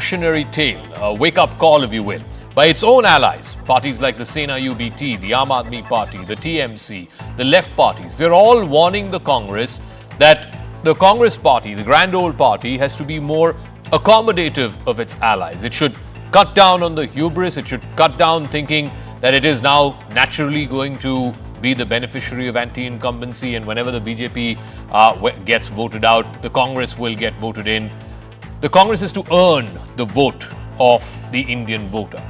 cautionary tale, a wake-up call, if you will, by its own allies, parties like the Sena UBT, the Aam Aadmi Party, the TMC, the left parties. They're all warning the Congress that the Congress Party, the grand old party, has to be more accommodative of its allies. It should cut down on the hubris. It should cut down thinking that it is now naturally going to be the beneficiary of anti-incumbency, and whenever the BJP gets voted out, the Congress will get voted in. The Congress is to earn the vote of the Indian voter.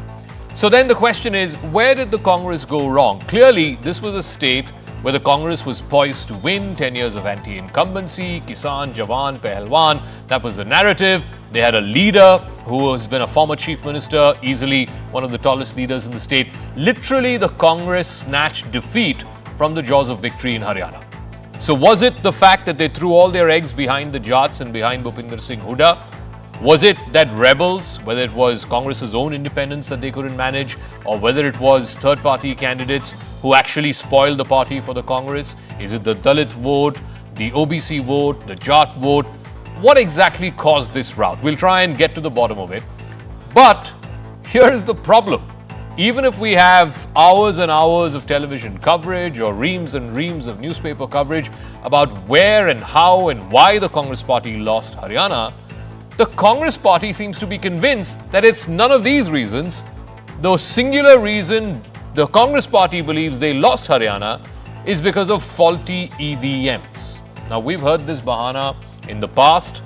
So then the question is, where did the Congress go wrong? Clearly, this was a state where the Congress was poised to win 10 years of anti-incumbency, Kisan, Jawan, Pehelwan. That was the narrative. They had a leader who has been a former chief minister, easily one of the tallest leaders in the state. Literally, the Congress snatched defeat from the jaws of victory in Haryana. So was it the fact that they threw all their eggs behind the Jats and behind Bhupinder Singh Hooda? Was it that rebels, whether it was Congress's own independence that they couldn't manage, or whether it was third-party candidates who actually spoiled the party for the Congress? Is it the Dalit vote, the OBC vote, the Jat vote? What exactly caused this rout? We'll try and get to the bottom of it. But here is the problem. Even if we have hours and hours of television coverage or reams and reams of newspaper coverage about where and how and why the Congress party lost Haryana, the Congress party seems to be convinced that it's none of these reasons. The singular reason the Congress party believes they lost Haryana is because of faulty EVMs. Now, we've heard this bahana in the past.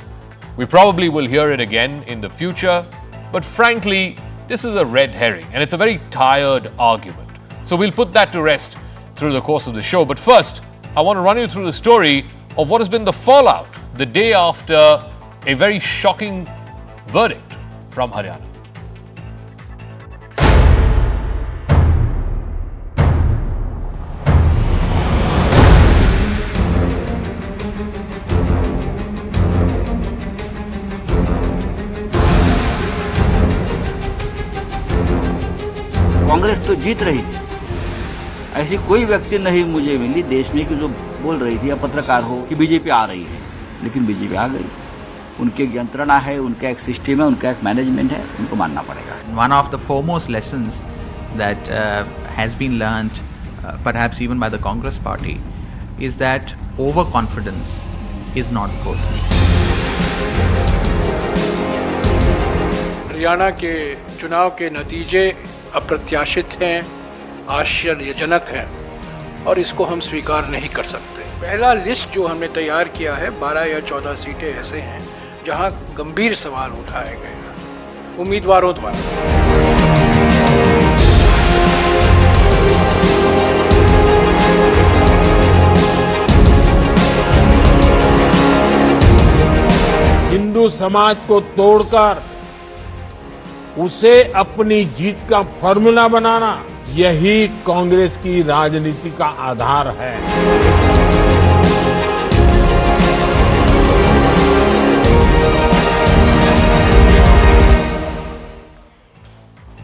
We probably will hear it again in the future. But frankly, this is a red herring, and it's a very tired argument. So we'll put that to rest through the course of the show. But first, I want to run you through the story of what has been the fallout the day after a very shocking verdict from Haryana. Congress तो जीत रही थी, ऐसी कोई व्यक्ति नहीं मुझे मिली देश में कि जो बोल रही थी या पत्रकार हो कि बीजेपी आ रही है, लेकिन बीजेपी आ गई। उनकी एक यंत्रणा है, उनका एक सिस्टम है, उनका एक मैनेजमेंट है, उनको मानना पड़ेगा। One of the foremost lessons that has been learned, perhaps even by the Congress party, is that overconfidence is not good. Haryana के चुनाव के नतीजे अप्रत्याशित हैं, आश्चर्यजनक हैं और इसको हम स्वीकार नहीं कर सकते। पहला लिस्ट जो हमने तैयार किया है, 12 या 14 सीटें ऐसे हैं जहां गंभीर सवाल उठाए गए हैं उम्मीदवारों द्वारा। हिंदू समाज को तोड़कर उसे अपनी जीत का फॉर्मूला बनाना, यही कांग्रेस की राजनीति का आधार है।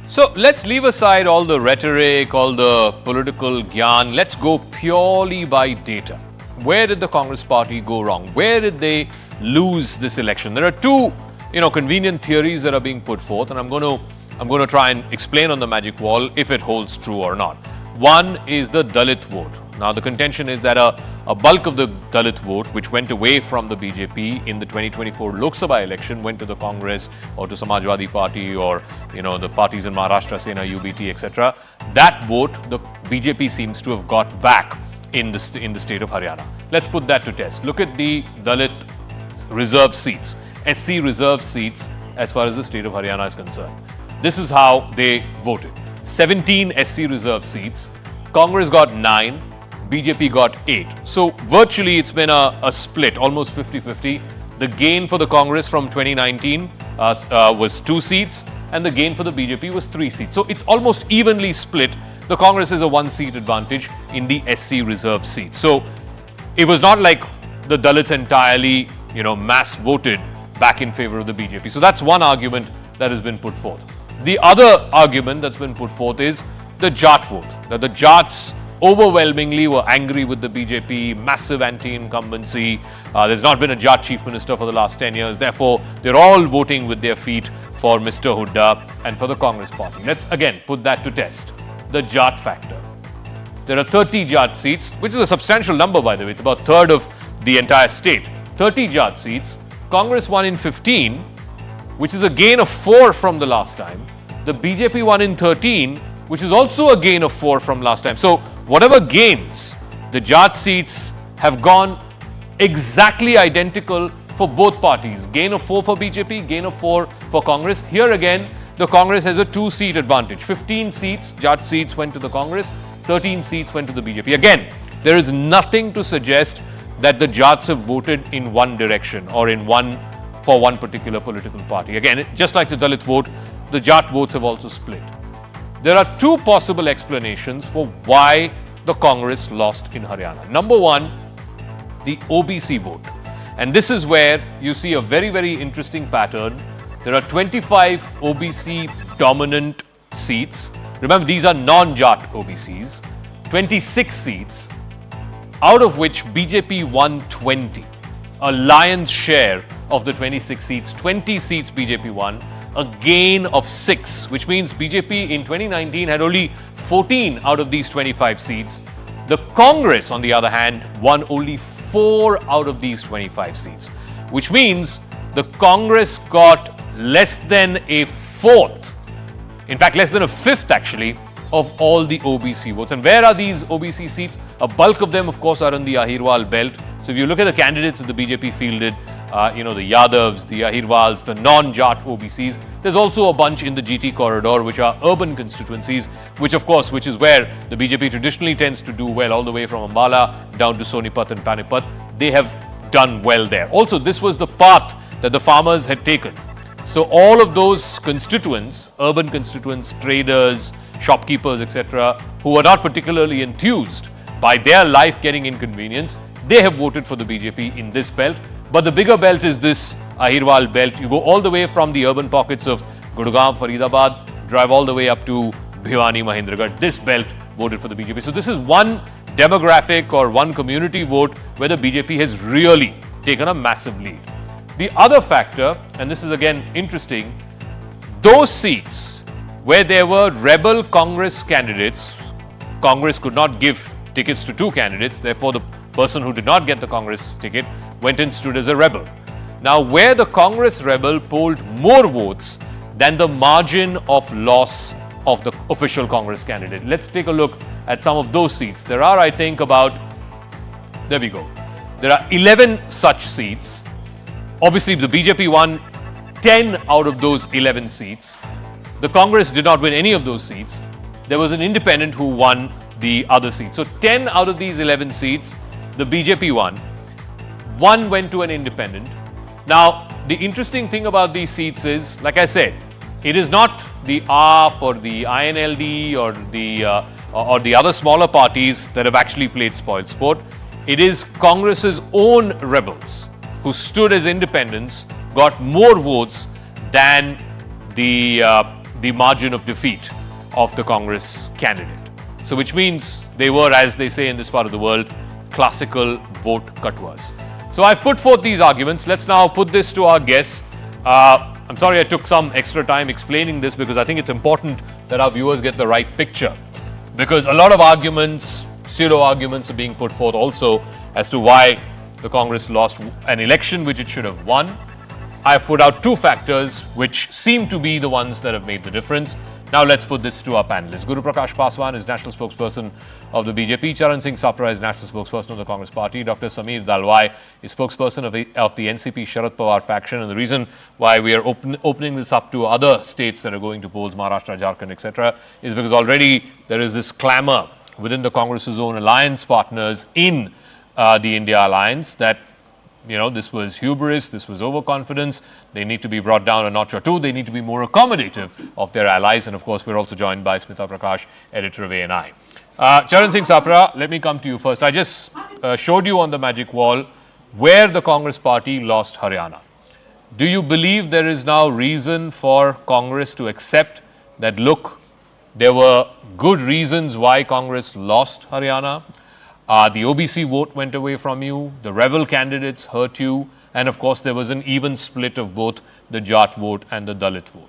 So let's leave aside all the rhetoric, all the political gyan. Let's go purely by data. Where did the Congress party go wrong? Where did they lose this election? There are two, convenient theories that are being put forth, and I'm going to try and explain on the magic wall if it holds true or not. One is the Dalit vote. Now, the contention is that a bulk of the Dalit vote, which went away from the BJP in the 2024 Lok Sabha election, went to the Congress or to Samajwadi Party or, the parties in Maharashtra, Sena, UBT, etc. That vote, the BJP seems to have got back in the state of Haryana. Let's put that to test. Look at the Dalit reserve seats, SC reserve seats as far as the state of Haryana is concerned. This is how they voted. 17 SC reserve seats. Congress got 9. BJP got 8. So virtually it's been a split, almost 50-50. The gain for the Congress from 2019 was 2 seats, and the gain for the BJP was 3 seats. So it's almost evenly split. The Congress is a 1-seat advantage in the SC reserve seats. So it was not like the Dalits entirely, mass voted back in favor of the BJP. So that's one argument that has been put forth. The other argument that's been put forth is the Jat vote, that the Jats overwhelmingly were angry with the BJP, massive anti-incumbency. There's not been a Jat chief minister for the last 10 years. Therefore, they're all voting with their feet for Mr. Hooda and for the Congress party. Let's again put that to test. The Jat factor. There are 30 Jat seats, which is a substantial number, by the way. It's about a third of the entire state. 30 Jat seats. Congress won in 15, which is a gain of 4 from the last time. The BJP won in 13, which is also a gain of 4 from last time. So whatever gains, the Jat seats have gone exactly identical for both parties. Gain of 4 for BJP, gain of 4 for Congress. Here again, the Congress has a 2-seat advantage. 15 seats, Jat seats went to the Congress, 13 seats went to the BJP. Again, there is nothing to suggest that the Jats have voted in one direction or for one particular political party. Again, just like the Dalit vote, the Jat votes have also split. There are 2 possible explanations for why the Congress lost in Haryana. Number 1, the OBC vote. And this is where you see a very, very interesting pattern. There are 25 OBC dominant seats. Remember, these are non-Jat OBCs. 26 seats, out of which BJP won 20. A lion's share of the 26 seats. 20 seats BJP won. A gain of 6, which means BJP in 2019 had only 14 out of these 25 seats. The Congress, on the other hand, won only 4 out of these 25 seats, which means the Congress got less than a fourth, in fact, less than a fifth actually, of all the OBC votes. And where are these OBC seats? A bulk of them, of course, are in the Ahirwal belt. So if you look at the candidates that the BJP fielded, the Yadavs, the Ahirwals, the non-Jat OBCs. There's also a bunch in the GT corridor, which are urban constituencies, which is where the BJP traditionally tends to do well, all the way from Ambala down to Sonipat and Panipat. They have done well there. Also, this was the path that the farmers had taken. So all of those constituents, urban constituents, traders, shopkeepers, etc., who were not particularly enthused by their life getting inconvenienced, they have voted for the BJP in this belt. But the bigger belt is this Ahirwal belt. You go all the way from the urban pockets of Gurgaon, Faridabad, drive all the way up to Bhiwani, Mahendragarh. This belt voted for the BJP. So this is one demographic or one community vote where the BJP has really taken a massive lead. The other factor, and this is again interesting, those seats where there were rebel Congress candidates, Congress could not give tickets to 2 candidates, therefore the person who did not get the Congress ticket went and stood as a rebel. Now, where the Congress rebel polled more votes than the margin of loss of the official Congress candidate. Let's take a look at some of those seats. There are, I think, there we go. There are 11 such seats. Obviously, the BJP won 10 out of those 11 seats. The Congress did not win any of those seats. There was an independent who won the other seats. So 10 out of these 11 seats, the BJP won. 1 went to an independent. Now, the interesting thing about these seats is, like I said, it is not the AAP or the INLD or the other smaller parties that have actually played spoil sport. It is Congress's own rebels who stood as independents, got more votes than the margin of defeat of the Congress candidate. So which means they were, as they say in this part of the world, classical vote katwas. So I've put forth these arguments. Let's now put this to our guests. I'm sorry I took some extra time explaining this because I think it's important that our viewers get the right picture. Because a lot of arguments, pseudo arguments are being put forth also as to why the Congress lost an election which it should have won. I've put out 2 factors which seem to be the ones that have made the difference. Now let's put this to our panelists. Guru Prakash Paswan is national spokesperson of the BJP. Charan Singh Sapra is national spokesperson of the Congress party. Dr. Sameer Dalwai is spokesperson of the NCP Sharad Pawar faction. And the reason why we are opening this up to other states that are going to polls, Maharashtra, Jharkhand, etc., is because already there is this clamor within the Congress's own alliance partners in the India alliance that this was hubris, this was overconfidence. They need to be brought down a notch or 2. They need to be more accommodative of their allies. And of course, we're also joined by Smita Prakash, editor of ANI. Charan Singh Sapra, let me come to you first. I just showed you on the magic wall where the Congress party lost Haryana. Do you believe there is now reason for Congress to accept that, look, there were good reasons why Congress lost Haryana. The OBC vote went away from you, the rebel candidates hurt you, and of course there was an even split of both the Jat vote and the Dalit vote.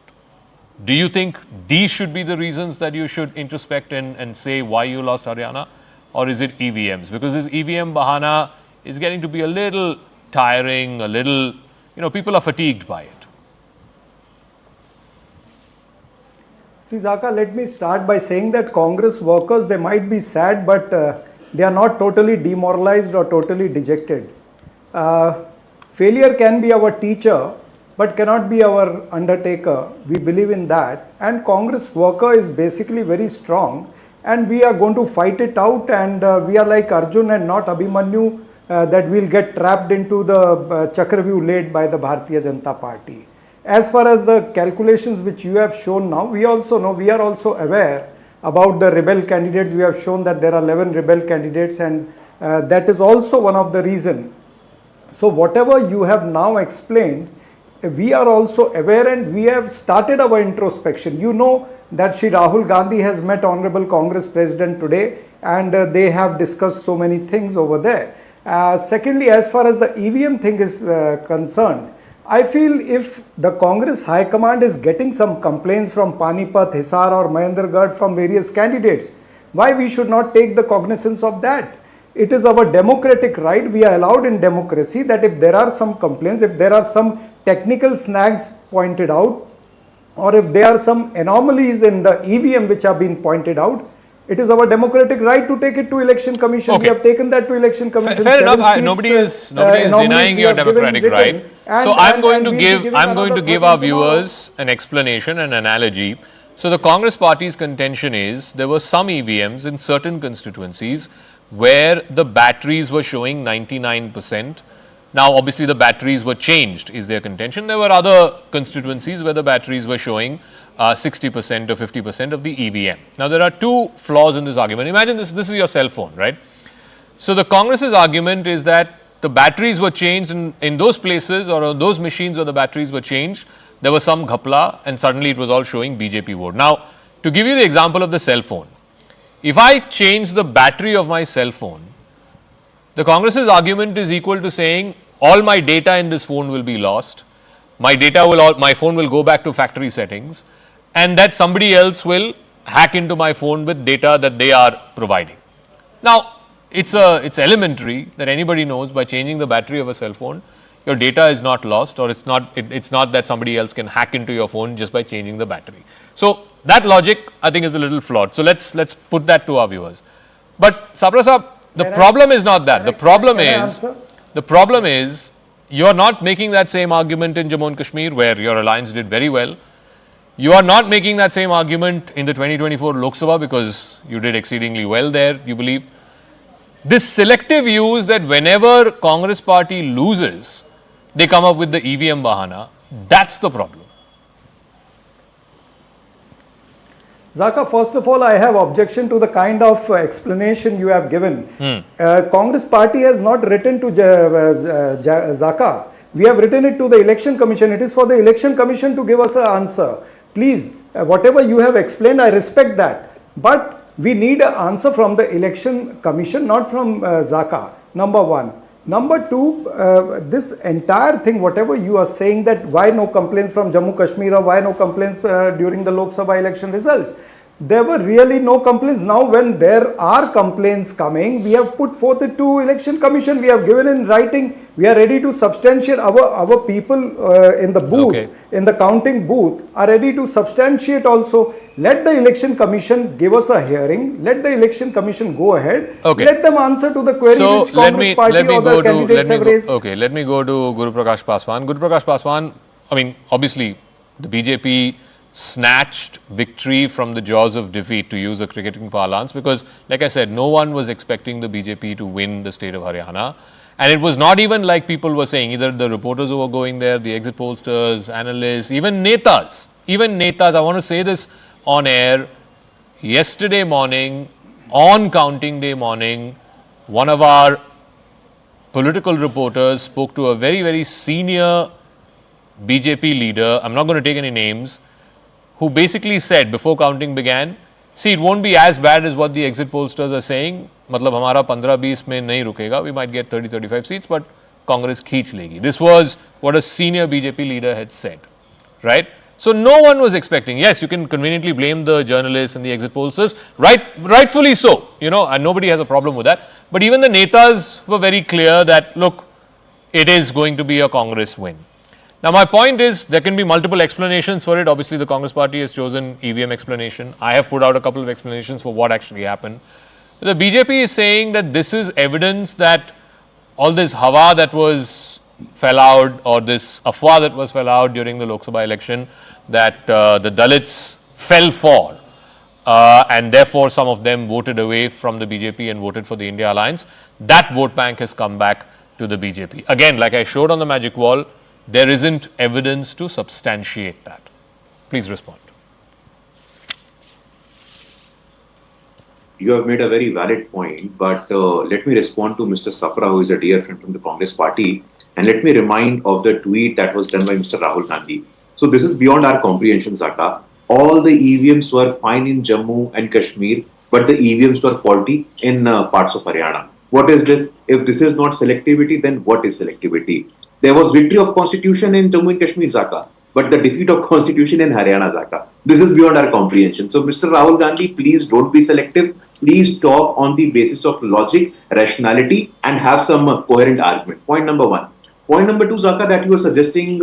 Do you think these should be the reasons that you should introspect and say why you lost Haryana? Or is it EVMs? Because this EVM bahana is getting to be a little tiring, a little, people are fatigued by it. See, Zaka, let me start by saying that Congress workers, they might be sad, but they are not totally demoralized or totally dejected. Failure can be our teacher, but cannot be our undertaker. We believe in that. And Congress worker is basically very strong, and we are going to fight it out, and we are like Arjun and not Abhimanyu, that we'll get trapped into the Chakravyuh laid by the Bharatiya Janata Party. As far as the calculations which you have shown now, we also know, we are also aware about the rebel candidates. We have shown that there are 11 rebel candidates, and that is also one of the reasons. So whatever you have now explained, we are also aware, and we have started our introspection. You know that Shri Rahul Gandhi has met Honorable Congress President today, and they have discussed so many things over there. Secondly, as far as the EVM thing is concerned, I feel if the Congress High Command is getting some complaints from Panipat, Hisar or Mahendragarh from various candidates, why we should not take the cognizance of that? It is our democratic right. We are allowed in democracy that if there are some complaints, if there are some technical snags pointed out, or if there are some anomalies in the EVM which have been pointed out, it is our democratic right to take it to Election Commission. Okay. We have taken that to Election Commission. Fair enough. Nobody is denying your democratic right. So I'm going to give our viewers an explanation, an analogy. So the Congress Party's contention is there were some EVMs in certain constituencies where the batteries were showing 99%. Now, obviously, the batteries were changed, is their contention. There were other constituencies where the batteries were showing 60% or 50% of the EVM. Now, there are two flaws in this argument. Imagine this is your cell phone, right? So, the Congress's argument is that the batteries were changed in those places or on those machines where the batteries were changed, there was some ghapla and suddenly it was all showing BJP vote. Now, to give you the example of the cell phone, if I change the battery of my cell phone, the Congress's argument is equal to saying all my data in this phone will be lost, my phone will go back to factory settings, and that somebody else will hack into my phone with data that they are providing. Now, it's elementary that anybody knows by changing the battery of a cell phone, your data is not lost, or it's not that somebody else can hack into your phone just by changing the battery. So that logic, I think, is a little flawed. So let's put that to our viewers. But Saprasab, the problem is not that. The problem is you are not making that same argument in Jammu and Kashmir, where your alliance did very well. You are not making that same argument in the 2024 Lok Sabha because you did exceedingly well there, you believe. This selective use that whenever Congress Party loses, they come up with the EVM bahana, that's the problem. Zaka, first of all, I have objection to the kind of explanation you have given. Congress Party has not written to Zaka. We have written it to the Election Commission. It is for the Election Commission to give us an answer. Please, whatever you have explained, I respect that. But we need an answer from the Election Commission, not from Zaka, number one. Number two, this entire thing, whatever you are saying, that why no complaints from Jammu Kashmir or why no complaints during the Lok Sabha election results, there were really no complaints. Now when there are complaints coming, we have put forth it to Election Commission, we have given in writing, we are ready to substantiate. Our people in the booth, in the counting booth are ready to substantiate also. Let the Election Commission give us a hearing, let the Election Commission go ahead, let them answer to the query which Congress Party or the candidates have raised. Let me go to Guru Prakash Paswan. Guru Prakash Paswan, I mean, obviously the BJP snatched victory from the jaws of defeat, to use a cricketing parlance, because like I said, no one was expecting the BJP to win the state of Haryana. And it was not even like people were saying, either the reporters who were going there, the exit pollsters, analysts, even netas, I want to say this on air, yesterday morning, on counting day morning, one of our political reporters spoke to a very, very senior BJP leader, I'm not going to take any names, who basically said before counting began, See, it won't be as bad as what the exit pollsters are saying. मतलब हमारा 15-20 में नहीं रुकेगा. We might get 30-35 seats, but Congress खींच लेगी. This was what a senior BJP leader had said, right? So no one was expecting. Yes, you can conveniently blame the journalists and the exit pollsters, rightfully so, and nobody has a problem with that. But even the netas were very clear that, look, it is going to be a Congress win. Now, my point is there can be multiple explanations for it. Obviously, the Congress party has chosen EVM explanation. I have put out a couple of explanations for what actually happened. The BJP is saying that this is evidence that all this hawa that fell out, or this afwa that fell out during the Lok Sabha election, that the Dalits fell for, and therefore some of them voted away from the BJP and voted for the India Alliance. That vote bank has come back to the BJP. Again, like I showed on the magic wall, there isn't evidence to substantiate that. Please respond. You have made a very valid point, but let me respond to Mr. Safra, who is a dear friend from the Congress party, and let me remind of the tweet that was done by Mr. Rahul Gandhi. So this is beyond our comprehension, Zaka. All the EVMs were fine in Jammu and Kashmir, but the EVMs were faulty in parts of Haryana. What is this? If this is not selectivity, then what is selectivity? There was victory of constitution in Jammu and Kashmir, Zaka, but the defeat of constitution in Haryana, Zaka. This is beyond our comprehension. So Mr. Rahul Gandhi, please don't be selective. Please talk on the basis of logic, rationality, and have some coherent argument. Point number one. Point number two, Zaka, that you are suggesting,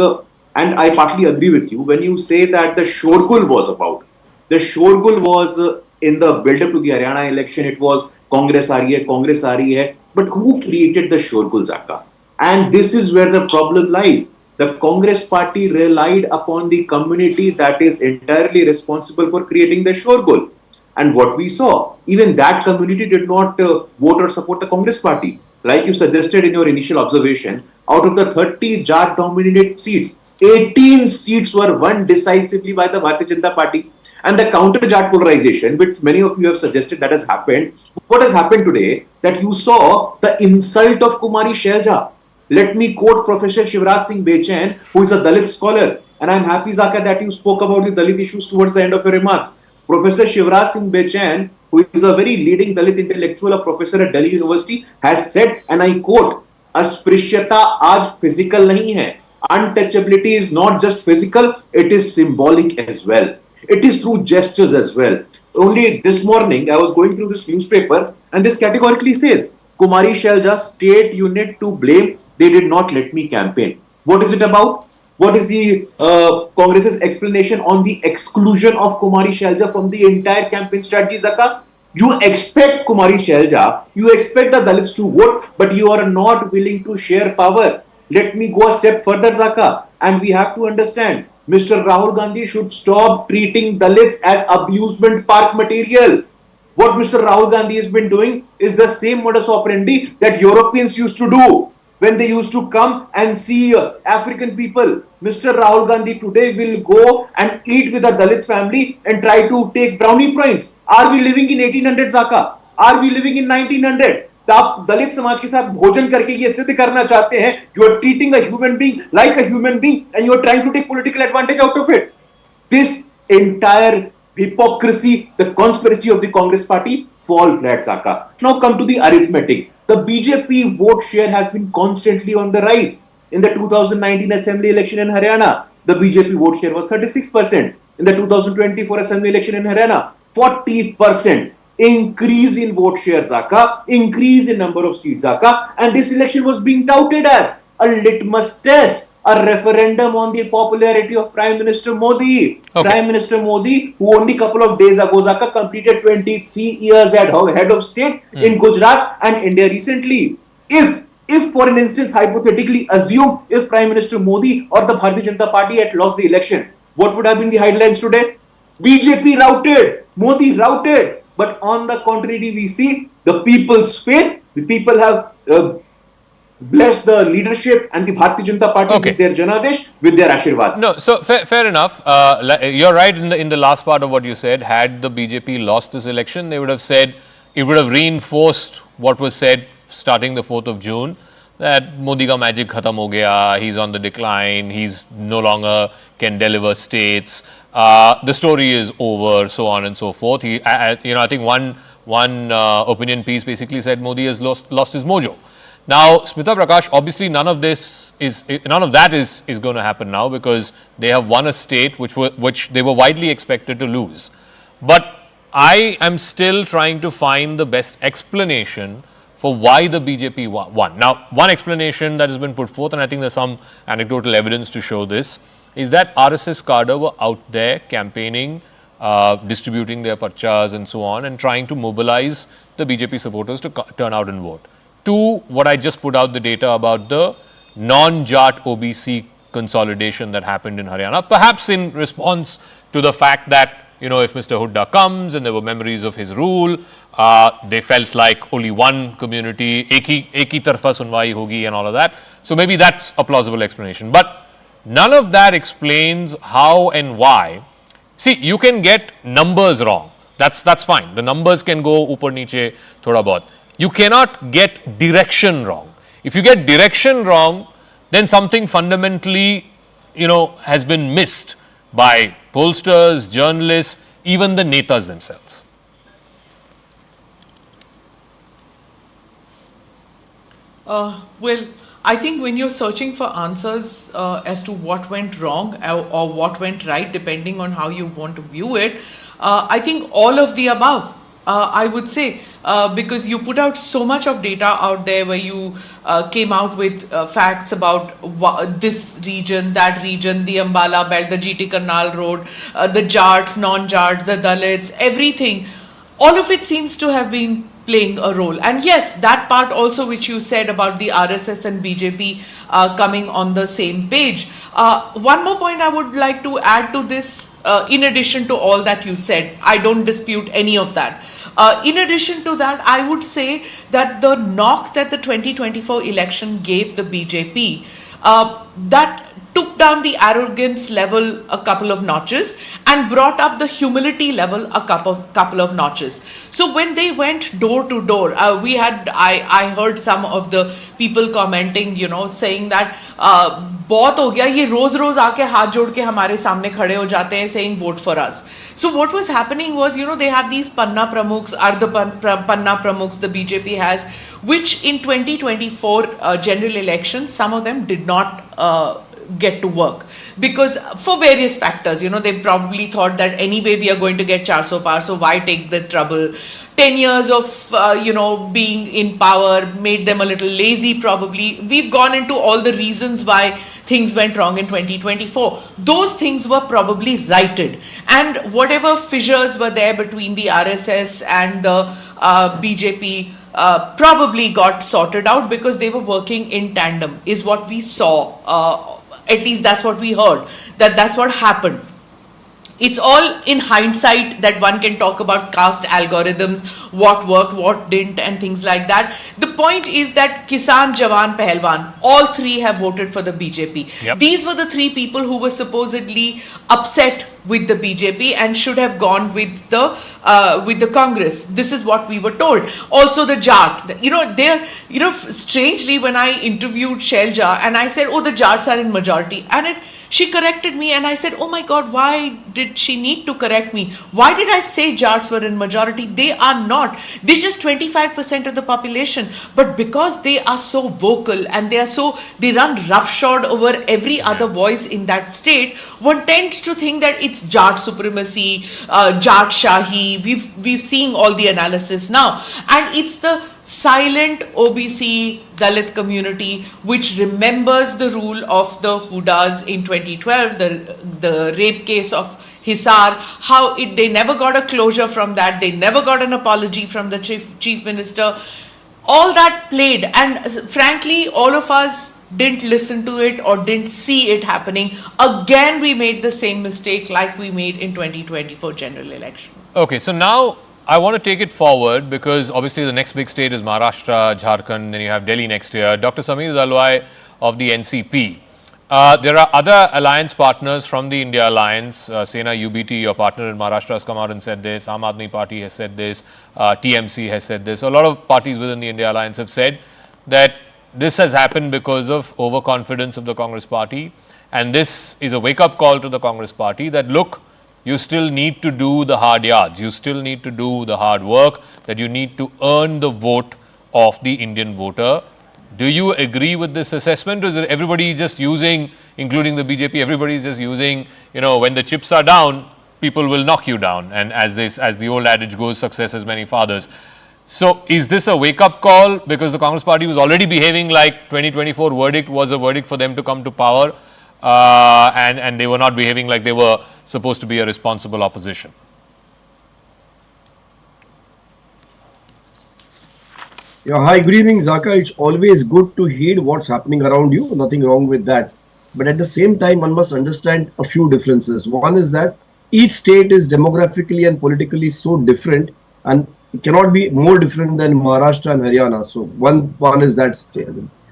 and I partly agree with you, when you say that the shorgul was about. The shorgul was in the build-up to the Haryana election, it was Congress aa rahi hai, but who created the shorgul, Zaka? And this is where the problem lies. The Congress party relied upon the community that is entirely responsible for creating the shorgul. And what we saw, even that community did not vote or support the Congress party. Like you suggested in your initial observation, out of the 30 Jat-dominated seats, 18 seats were won decisively by the Bharatiya Janata Party. And the counter-Jat polarization, which many of you have suggested that has happened, what has happened today, that you saw the insult of Kumari Shailja. Let me quote Professor Shivraj Singh Bechain, who is a Dalit scholar. And I'm happy, Zaka, that you spoke about the Dalit issues towards the end of your remarks. Professor Shivraj Singh Bechain, who is a very leading Dalit intellectual, a professor at Delhi University, has said, and I quote, "Asprishyata aaj physical nahi hai. Untouchability is not just physical, it is symbolic as well. It is through gestures as well." Only this morning, I was going through this newspaper, and this categorically says, Kumari Shailja, state unit to blame, they did not let me campaign. What is it about? What is the Congress's explanation on the exclusion of Kumari Shailja from the entire campaign strategy, Zaka? You expect Kumari Shailja, you expect the Dalits to vote, but you are not willing to share power. Let me go a step further, Zaka, and we have to understand, Mr. Rahul Gandhi should stop treating Dalits as amusement park material. What Mr. Rahul Gandhi has been doing is the same modus operandi that Europeans used to do when they used to come and see African people. Mr. Rahul Gandhi today will go and eat with a Dalit family and try to take brownie points. Are we living in 1800, Zaka? Are we living in 1900? तो आप दलित समाज के साथ भोजन करके ये सिद्ध करना चाहते हैं, you are treating a human being like a human being and you are trying to take political advantage out of it. This entire hypocrisy, the conspiracy of the Congress party fall flat, Zaka. Now come to the arithmetic. The BJP vote share has been constantly on the rise. In the 2019 assembly election in Haryana, the BJP vote share was 36%. In the 2024 assembly election in Haryana, 40%. Increase in vote share, Zaka, increase in number of seats, Zaka, and this election was being touted as a litmus test, a referendum on the popularity of Prime Minister Modi. Okay. Prime Minister Modi, who only a couple of days ago, Zaka, completed 23 years as head of state in Gujarat and India recently. If for an instance, hypothetically assume if Prime Minister Modi or the Bharatiya Janata Party had lost the election, what would have been the headlines today? BJP routed, Modi routed. But on the contrary, we see the people's faith. The people have blessed the leadership and the Bharatiya Janata Party with their Janadesh, with their Ashirwad. No, so fair enough. You're right in the last part of what you said. Had the BJP lost this election, they would have said, it would have reinforced what was said starting the 4th of June, that Modi ka magic khatam ho gaya, he's on the decline, he's no longer can deliver states, the story is over, so on and so forth. I think one opinion piece basically said Modi has lost his mojo. Now, Smita Prakash, obviously none of that is going to happen now, because they have won a state which they were widely expected to lose. But I am still trying to find the best explanation for why the BJP won. Now, one explanation that has been put forth, and I think there's some anecdotal evidence to show this, is that RSS cadre were out there campaigning, distributing their parchas and so on, and trying to mobilize the BJP supporters to turn out and vote. To what I just put out the data about the non-Jat OBC consolidation that happened in Haryana, perhaps in response to the fact that, if Mr. Hooda comes and there were memories of his rule, they felt like only one community, ek hi tarfa sunwai hogi and all of that. So maybe that's a plausible explanation. But none of that explains how and why. See, you can get numbers wrong. That's fine. The numbers can go upar niche thoda bahut. You cannot get direction wrong. If you get direction wrong, then something fundamentally, has been missed by pollsters, journalists, even the netas themselves. Well, I think when you're searching for answers as to what went wrong or what went right, depending on how you want to view it, I think all of the above. I would say, because you put out so much of data out there where you came out with facts about this region, that region, the Ambala belt, the GT Karnal road, the Jats, non-Jats, the Dalits, everything. All of it seems to have been playing a role. And yes, that part also which you said about the RSS and BJP coming on the same page. One more point I would like to add to this, in addition to all that you said, I don't dispute any of that. In addition to that, I would say that the knock that the 2024 election gave the BJP, that took down the arrogance level a couple of notches and brought up the humility level a couple of notches. So when they went door to door, I heard some of the people commenting, saying that बहुत हो गया, ये रोज आके हाथ जोड़ के हमारे सामने खड़े हो जाते हैं saying vote for us. So what was happening was, they have these Panna Pramukhs, Panna Pramukhs the BJP has, which in 2024 general elections, some of them did not get to work because for various factors, they probably thought that anyway we are going to get 400 par, so why take the trouble. 10 years of being in power made them a little lazy probably. We've gone into all the reasons why things went wrong in 2024. Those things were probably righted, and whatever fissures were there between the RSS and the BJP probably got sorted out because they were working in tandem, is what we saw. At least that's what we heard, that's what happened. It's all in hindsight that one can talk about caste algorithms, what worked, what didn't, and things like that. The point is that Kisan, Jawan, Pahalwan, all three have voted for the BJP. Yep. These were the three people who were supposedly upset with the BJP and should have gone with the Congress. This is what we were told. Also the Jat, strangely when I interviewed Shelja and I said, oh, the Jats are in majority, and she corrected me and I said, oh my God, why did she need to correct me? Why did I say Jats were in majority? They are not. They're just 25% of the population. But because they are so vocal and they run roughshod over every other voice in that state, one tends to think that it's Jat supremacy, Jat Shahi. We've seen all the analysis now. And it's the silent OBC Dalit community which remembers the rule of the Hoodas in 2012, the rape case of Hisar, how they never got a closure from that, they never got an apology from the chief minister. All that played, and frankly all of us didn't listen to it or didn't see it happening. Again we made the same mistake like we made in 2024 general election. Okay, so now I want to take it forward because obviously the next big state is Maharashtra, Jharkhand, then you have Delhi next year. Dr. Sameer Zalwai of the NCP. There are other alliance partners from the India Alliance. Sena UBT, your partner in Maharashtra, has come out and said this. Aam Aadmi Party has said this. TMC has said this. A lot of parties within the India Alliance have said that this has happened because of overconfidence of the Congress party, and this is a wake-up call to the Congress party that, look, you still need to do the hard yards, you still need to do the hard work, that you need to earn the vote of the Indian voter. Do you agree with this assessment, or is it everybody just using, including the BJP, everybody is just using, when the chips are down, people will knock you down, and as the old adage goes, success has many fathers. So is this a wake-up call, because the Congress party was already behaving like 2024 verdict was a verdict for them to come to power, and they were not behaving like they were supposed to be a responsible opposition? Yeah, hi, good evening, Zaka. It's always good to heed what's happening around you. Nothing wrong with that. But at the same time, one must understand a few differences. One is that each state is demographically and politically so different, and it cannot be more different than Maharashtra and Haryana. So one is that state.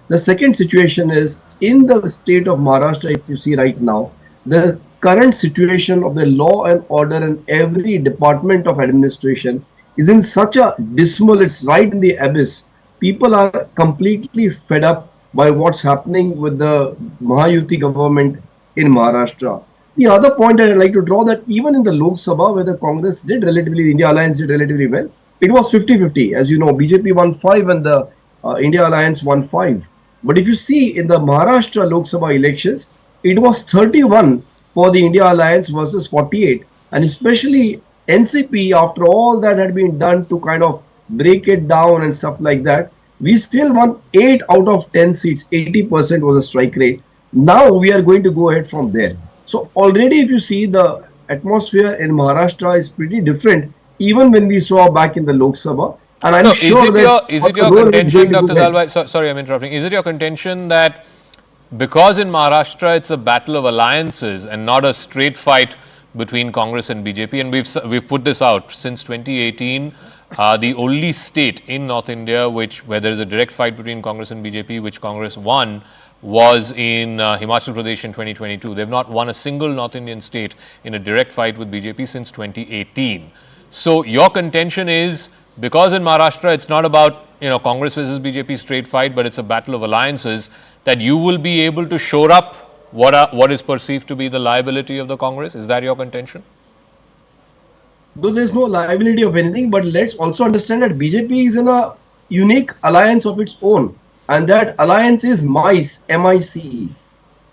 The second situation is in the state of Maharashtra. If you see right now, the current situation of the law and order in every department of administration is in such a dismal, it's right in the abyss. People are completely fed up by what's happening with the Mahayuti government in Maharashtra. The other point I'd like to draw, that even in the Lok Sabha, where the Congress did relatively, India Alliance did relatively well, it was 50-50. As you know, BJP won 5 and the India Alliance won 5. But if you see in the Maharashtra Lok Sabha elections, it was 31 for the India Alliance versus 48. And especially NCP, after all that had been done to kind of break it down and stuff like that, we still won 8 out of 10 seats. 80% was a strike rate. Now we are going to go ahead from there. So already if you see, the atmosphere in Maharashtra is pretty different, even when we saw back in the Lok Sabha. And I'm sure is it your contention, Dr. Dalwai, sorry, I'm interrupting. Is it your contention that because in Maharashtra it's a battle of alliances and not a straight fight between Congress and BJP, and we've put this out since 2018, the only state in North India where there is a direct fight between Congress and BJP, which Congress won, was in Himachal Pradesh in 2022. They've not won a single North Indian state in a direct fight with BJP since 2018. So your contention is, because in Maharashtra it's not about Congress versus BJP straight fight, but it's a battle of alliances, that you will be able to shore up what is perceived to be the liability of the Congress? Is that your contention? Though there's no liability of anything, but let's also understand that BJP is in a unique alliance of its own, and that alliance is MICE, M-I-C-E.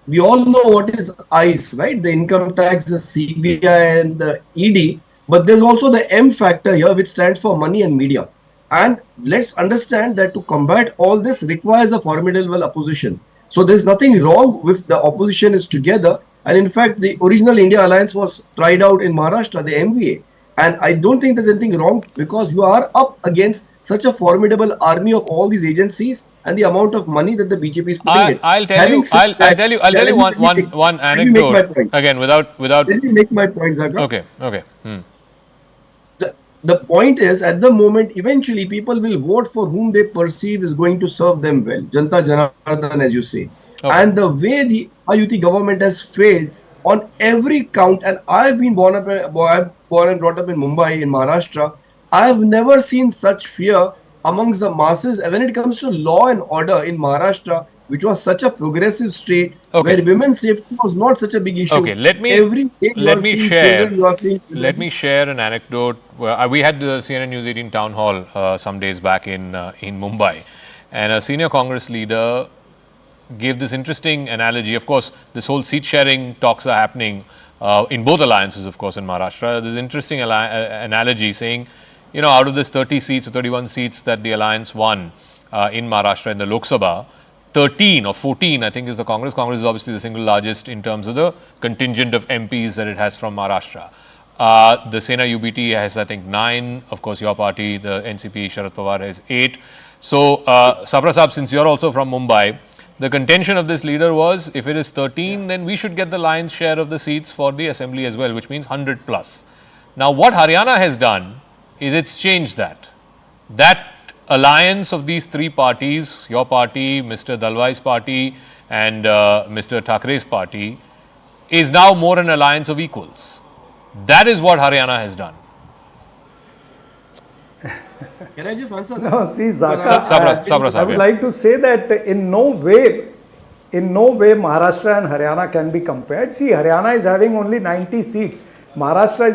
We all know what is ICE, right? The income tax, the CBI and the ED, but there's also the M factor here, which stands for money and media. And let's understand that to combat all this requires a formidable opposition. So there's nothing wrong with the opposition is together. And in fact, the original India Alliance was tried out in Maharashtra, the MVA. And I don't think there's anything wrong, because you are up against such a formidable army of all these agencies and the amount of money that the BJP is putting in. I'll tell you one anecdote again without. Let me make my point, Zaka. Okay. The point is, at the moment, eventually people will vote for whom they perceive is going to serve them well. Janta Janardhan, as you say. Okay. And the way the Ayuthi government has failed on every count, and I've been born and brought up in Mumbai, in Maharashtra, I've never seen such fear amongst the masses when it comes to law and order in Maharashtra, which was such a progressive state, where women's safety was not such a big issue. Okay, let me share an anecdote. We had the CNN News 18 town hall some days back in Mumbai, and a senior Congress leader gave this interesting analogy. Of course, this whole seat sharing talks are happening in both alliances, of course, in Maharashtra. There's an interesting analogy saying, out of this 30 seats or 31 seats that the alliance won in Maharashtra in the Lok Sabha, 13 or 14, I think, is the Congress. Congress is obviously the single largest in terms of the contingent of MPs that it has from Maharashtra. The Sena UBT has, I think, 9. Of course, your party, the NCP, Sharad Pawar, has 8. So, Sabra Saab, since you're also from Mumbai, the contention of this leader was, if it is 13, then we should get the lion's share of the seats for the assembly as well, which means 100 plus. Now, what Haryana has done is it's changed that. That alliance of these 3 parties, your party, Mr. Dalwai's party and Mr. Thackeray's party, is now more an alliance of equals. That is what Haryana has done. Can I just answer? No, see, Zaka, Sabra, I would like to say that in no way Maharashtra and Haryana can be compared. See, Haryana is having only 90 seats. Maharashtra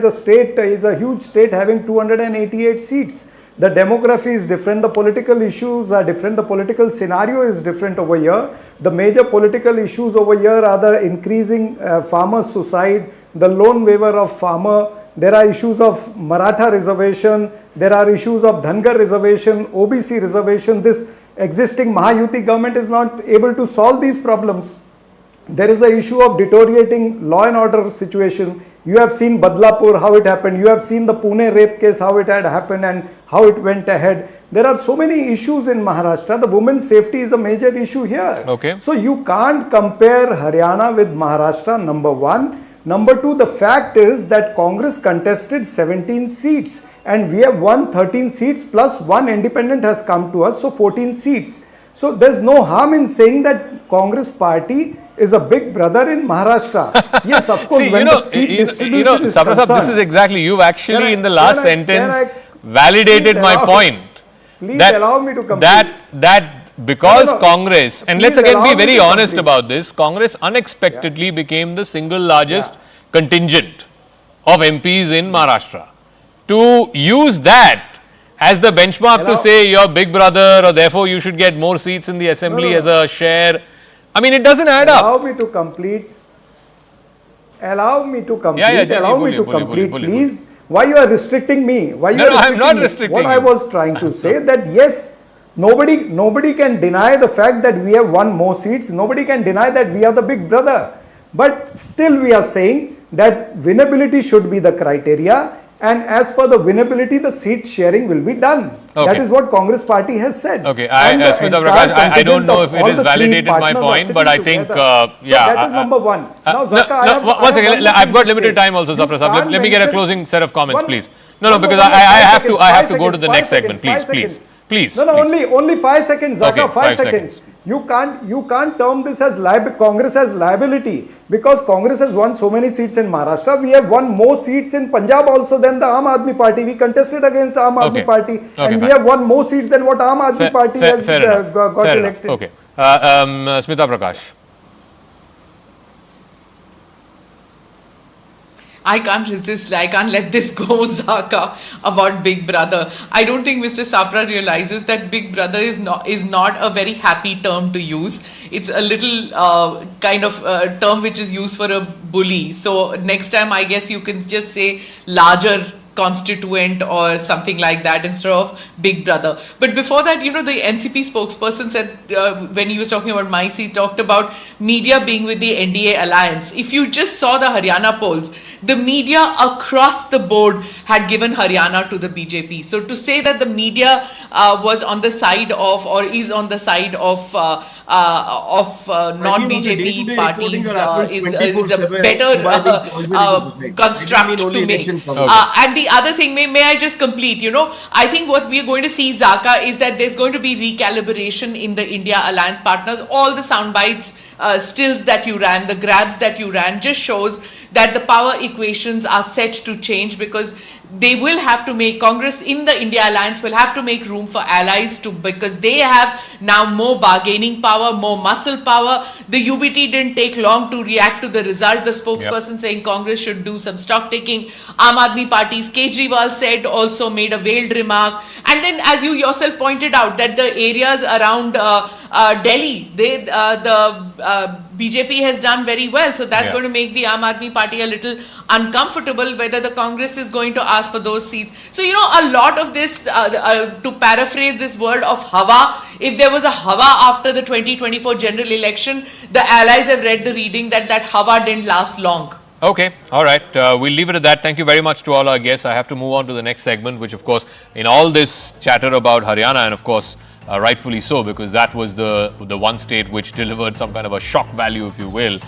is a huge state having 288 seats. The demography is different, the political issues are different, the political scenario is different over here. The major political issues over here are the increasing farmer suicide, the loan waiver of farmer, there are issues of Maratha reservation, there are issues of Dhangar reservation, OBC reservation. This existing Mahayuti government is not able to solve these problems. There is the issue of deteriorating law and order situation. You have seen Badlapur, how it happened. You have seen the Pune rape case, how it had happened and how it went ahead. There are so many issues in Maharashtra. The women's safety is a major issue here. Okay. So you can't compare Haryana with Maharashtra, number one. Number two, the fact is that Congress contested 17 seats and we have won 13 seats plus one independent has come to us, so 14 seats. So there's no harm in saying that Congress party is a big brother in Maharashtra. Yes, of course. See, when the seat distribution is Sabra, concerned, this is exactly, you've actually in the last sentence can I validated please my allow- point. Please that, allow me to complete. That because No. Congress, and let's Please again allow be me very to honest complete. about this, Congress unexpectedly became the single largest contingent of MPs in Maharashtra. To use that as the benchmark to say you're big brother or therefore you should get more seats in the assembly as a share, I mean, it doesn't add up. Allow me to complete. Allow me to complete. Yeah, Allow me to boliye, complete, boliye. please. Why you are restricting me? Why you No, are no, I'm restricting not me? restricting What I you. was trying to say that yes, nobody can deny the fact that we have won more seats. Nobody can deny that we are the big brother. But still we are saying that winnability should be the criteria. And as per the winnability, the seat sharing will be done. Okay. That is what Congress party has said. Okay, And the Smita entire Prakash, I don't contingent know of if it all has the three validated my partners are point, but sitting I think, together. So that is number one. Now, Zaka, I have one second, one more I've thing got to limited say. time also, You Sapra Sahib. can't Let me get a mention- closing set of comments, One- please. No, one because more, I have seconds, to, I have to five go to the seconds, next five segment, seconds, please, please. No, only 5 seconds, Zaka, Okay, 5 5 seconds. You can't term this as Congress as liability because Congress has won so many seats in Maharashtra. We have won more seats in Punjab also than the Aam Aadmi Party. We contested against Aam Aadmi Okay. Party Okay, and we fine. have won more seats than what Aam Aadmi Party has Fair enough. got Fair enough. elected. Okay. Smita Prakash. I can't resist. I can't let this go, Zaka, about Big Brother. I don't think Mr. Sapra realizes that Big Brother is not a very happy term to use. It's a little kind of term which is used for a bully. So next time, I guess you can just say larger constituent or something like that instead of Big Brother. But before that, the NCP spokesperson said when he was talking about MICE, he talked about media being with the NDA alliance. If you just saw the Haryana polls, the media across the board had given Haryana to the BJP. So to say that the media was on the side of or is on the side of non-BJP parties is a better construct to make. And the other thing, may I just complete, I think what we're going to see, Zaka, is that there's going to be recalibration in the India Alliance partners. All the sound bites, stills that you ran, the grabs that you ran just shows that the power equations are set to change because they will have to make, Congress in the India Alliance will have to make room for allies because they have now more bargaining power, more muscle power. The UBT didn't take long to react to the result. The spokesperson saying Congress should do some stock taking. Aam Aadmi Party's Kejriwal said, also made a veiled remark. And then as you yourself pointed out that the areas around Delhi, the BJP has done very well. So that's going to make the Aam Aadmi Party a little uncomfortable whether the Congress is going to ask for those seats. So, a lot of this, to paraphrase this word of Hawa, if there was a Hawa after the 2024 general election, the allies have read the reading that Hawa didn't last long. Okay, all right. We'll leave it at that. Thank you very much to all our guests. I have to move on to the next segment, which, of course, in all this chatter about Haryana, and of course, rightfully so, because that was the one state which delivered some kind of a shock value, if you will.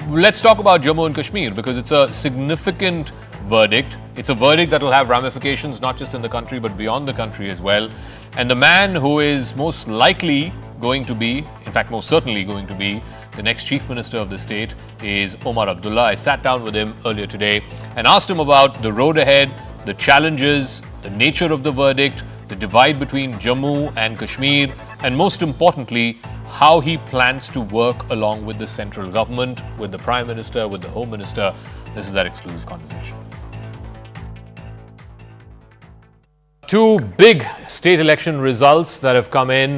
Let's talk about Jammu and Kashmir, because it's a significant verdict. It's a verdict that will have ramifications not just in the country, but beyond the country as well. And the man who is most likely going to be, in fact, most certainly going to be, the next chief minister of the state is Omar Abdullah. I sat down with him earlier today and asked him about the road ahead, the challenges, the nature of the verdict, the divide between Jammu and Kashmir, and most importantly, how he plans to work along with the central government, with the Prime Minister, with the Home Minister. This is our exclusive conversation. Two big state election results that have come in,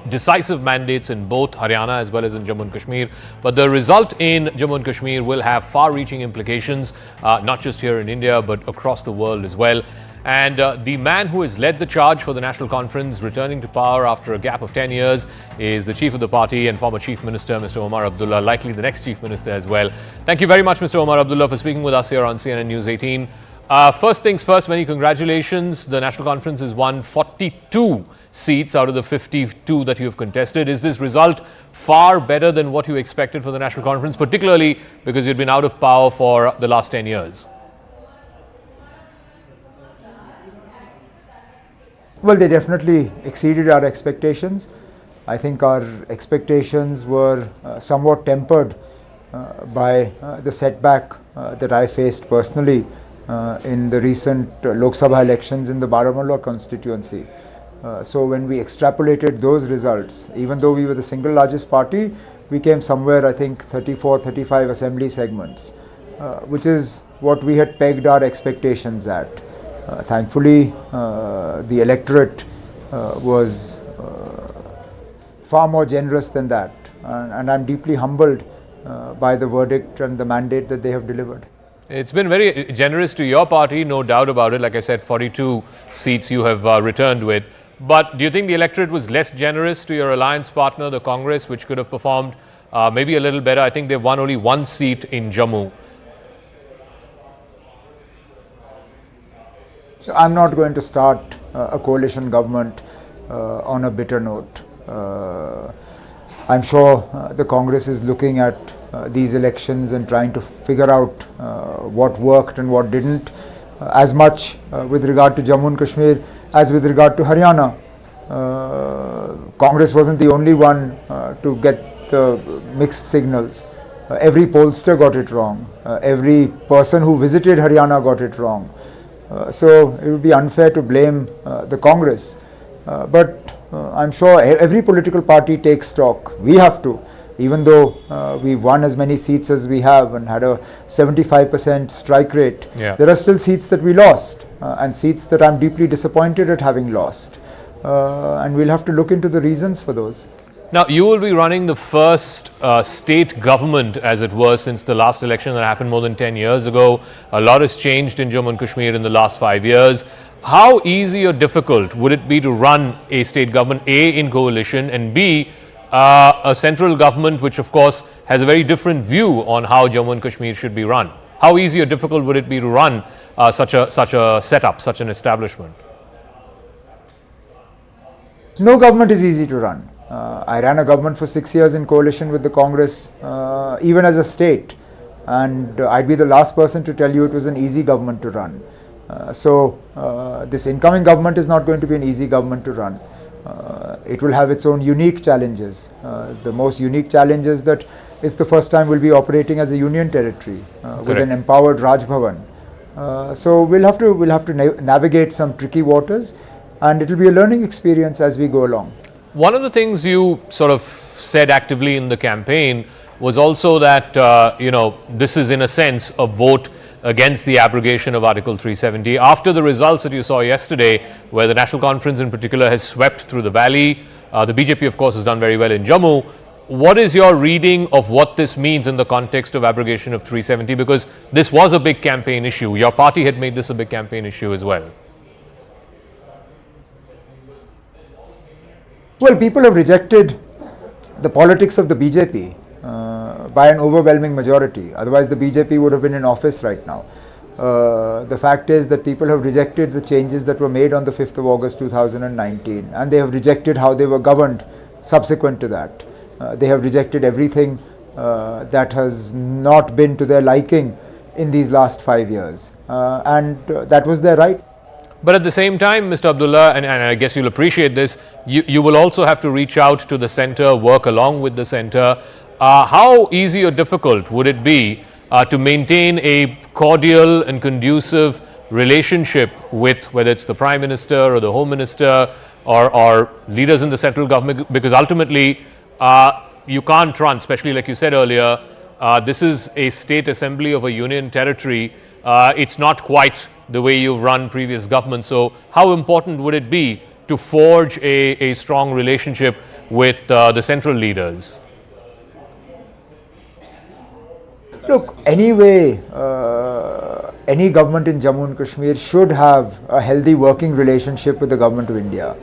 decisive mandates in both Haryana as well as in Jammu and Kashmir. But the result in Jammu and Kashmir will have far-reaching implications, not just here in India, but across the world as well. And the man who has led the charge for the National Conference, returning to power after a gap of 10 years, is the chief of the party and former Chief Minister, Mr. Omar Abdullah, likely the next Chief Minister as well. Thank you very much, Mr. Omar Abdullah, for speaking with us here on CNN News 18. First things first, many congratulations. The National Conference has won 42 seats out of the 52 that you have contested. Is this result far better than what you expected for the National Conference, particularly because you'd been out of power for the last 10 years? Well, they definitely exceeded our expectations. I think our expectations were somewhat tempered by the setback that I faced personally in the recent Lok Sabha elections in the Baramulla constituency. So when we extrapolated those results, even though we were the single largest party, we came somewhere, I think, 34, 35 assembly segments, which is what we had pegged our expectations at. Thankfully, the electorate was far more generous than that, and I'm deeply humbled by the verdict and the mandate that they have delivered. It's been very generous to your party, no doubt about it. Like I said, 42 seats you have returned with. But do you think the electorate was less generous to your alliance partner, the Congress, which could have performed maybe a little better? I think they've won only one seat in Jammu. So I'm not going to start a coalition government on a bitter note. I'm sure the Congress is looking at these elections and trying to figure out what worked and what didn't, as much with regard to Jammu and Kashmir as with regard to Haryana. Congress wasn't the only one to get the mixed signals. Every pollster got it wrong. Every person who visited Haryana got it wrong. So it would be unfair to blame the Congress. But I'm sure every political party takes stock. We have to. Even though we won as many seats as we have and had a 75% strike rate, there are still seats that we lost and seats that I'm deeply disappointed at having lost. And we'll have to look into the reasons for those. Now, you will be running the first state government, as it was, since the last election that happened more than 10 years ago. A lot has changed in Jammu and Kashmir in the last 5 years. How easy or difficult would it be to run a state government, A, in coalition, and B, a central government which of course has a very different view on how Jammu and Kashmir should be run? How easy or difficult would it be to run such a setup, such an establishment? No government is easy to run. I ran a government for 6 years in coalition with the Congress, even as a state, and I'd be the last person to tell you it was an easy government to run. So this incoming government is not going to be an easy government to run. It will have its own unique challenges. The most unique challenge is that it's the first time we'll be operating as a union territory with an empowered Raj Bhavan. So we'll have to navigate some tricky waters, and it will be a learning experience as we go along. One of the things you sort of said actively in the campaign was also that this is in a sense a vote against the abrogation of Article 370. After the results that you saw yesterday, where the National Conference in particular has swept through the valley, the BJP of course has done very well in Jammu. What is your reading of what this means in the context of abrogation of 370? Because this was a big campaign issue. Your party had made this a big campaign issue as well. Well, people have rejected the politics of the BJP by an overwhelming majority. Otherwise, the BJP would have been in office right now. The fact is that people have rejected the changes that were made on the 5th of August 2019, and they have rejected how they were governed subsequent to that. They have rejected everything that has not been to their liking in these last 5 years, and that was their right. But at the same time, Mr. Abdullah, and I guess you'll appreciate this, you will also have to reach out to the centre, work along with the centre. How easy or difficult would it be to maintain a cordial and conducive relationship with whether it's the Prime Minister or the Home Minister or leaders in the central government? Because ultimately, you can't run, especially like you said earlier, this is a state assembly of a union territory. It's not quite the way you've run previous governments. So how important would it be to forge a strong relationship with the central leaders? Look, anyway, any government in Jammu and Kashmir should have a healthy working relationship with the government of India.